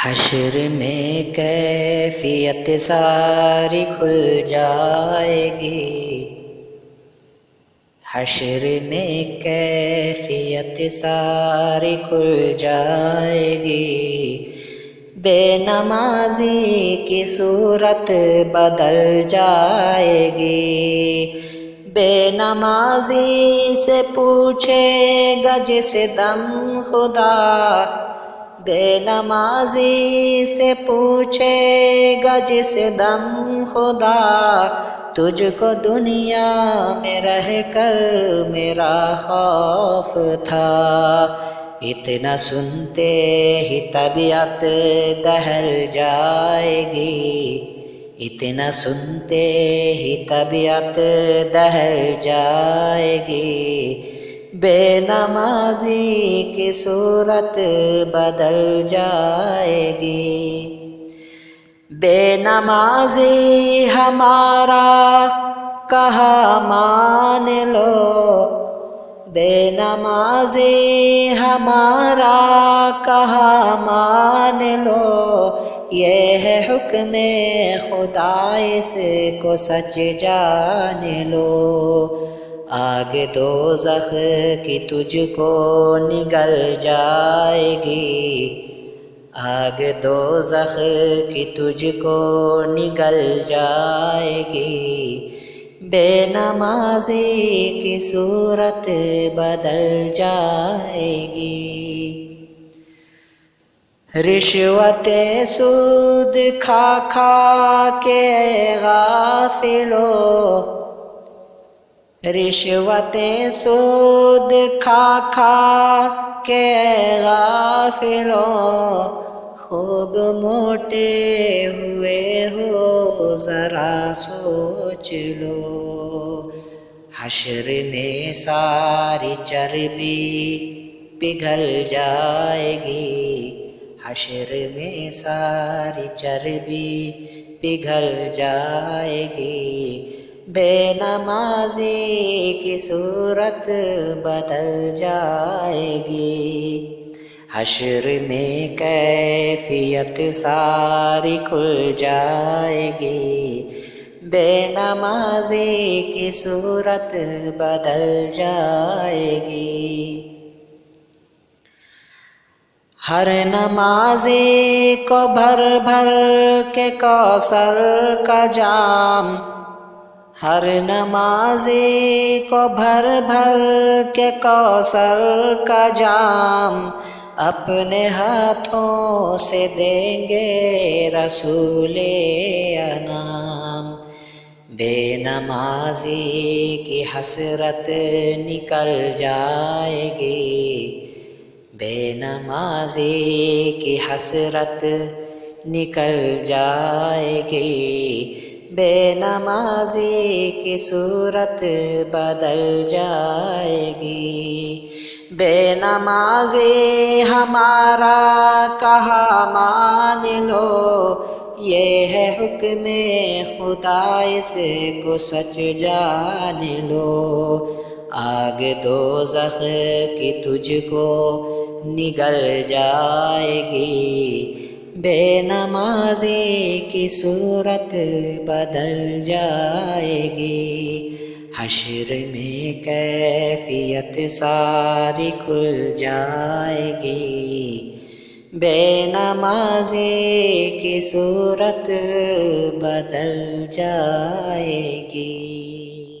حشر میں کیفیت ساری کھل جائے گی، حشر میں کیفیت ساری کھل جائے گی، بے نمازی کی صورت بدل جائے گی، بے نمازی سے پوچھے گا جس دم خدا، بے نمازی سے پوچھے گا جس دم خدا، تجھ کو دنیا میں رہ کر میرا خوف تھا، اتنا سنتے ہی طبیعت دہل جائے گی، اتنا سنتے ہی طبیعت دہل جائے گی، بے نمازی کی صورت بدل جائے گی، بے نمازی ہمارا کہا مان لو، بے نمازی ہمارا کہا مان لو، یہ ہے حکم خدا، اس کو سچ جان لو، آگ دوزخ کی تجھ کو نگل جائے گی، آگ دوزخ کی تجھ کو نگل جائے گی، بے نمازی کی صورت بدل جائے گی، رشوت سود کھا کھا کے غافلو، رشوت سود کھا کھا کے غافلوں، خوب موٹے ہوئے ہو ذرا سوچ لو، حشر میں ساری چربی پگھل جائے گی، حشر میں ساری چربی پگھل جائے گی، بے نمازی کی صورت بدل جائے گی، حشر میں کیفیت ساری کھل جائے گی، بے نمازی کی صورت بدل جائے گی، ہر نمازی کو بھر بھر کے کوثر کا جام، ہر نمازی کو بھر بھر کے کوثر کا جام، اپنے ہاتھوں سے دیں گے رسول انام، بے نمازی کی حسرت نکل جائے گی، بے نمازی کی حسرت نکل جائے گی، بے نمازی کی صورت بدل جائے گی، بے نمازی ہمارا کہا مان لو، یہ ہے حکم خدا، اس کو سچ جان لو، آگ دوزخ کی تجھ کو نگل جائے گی، بے نمازی کی صورت بدل جائے گی، حشر میں کیفیت ساری کھل جائے گی، بے نمازی کی صورت بدل جائے گی۔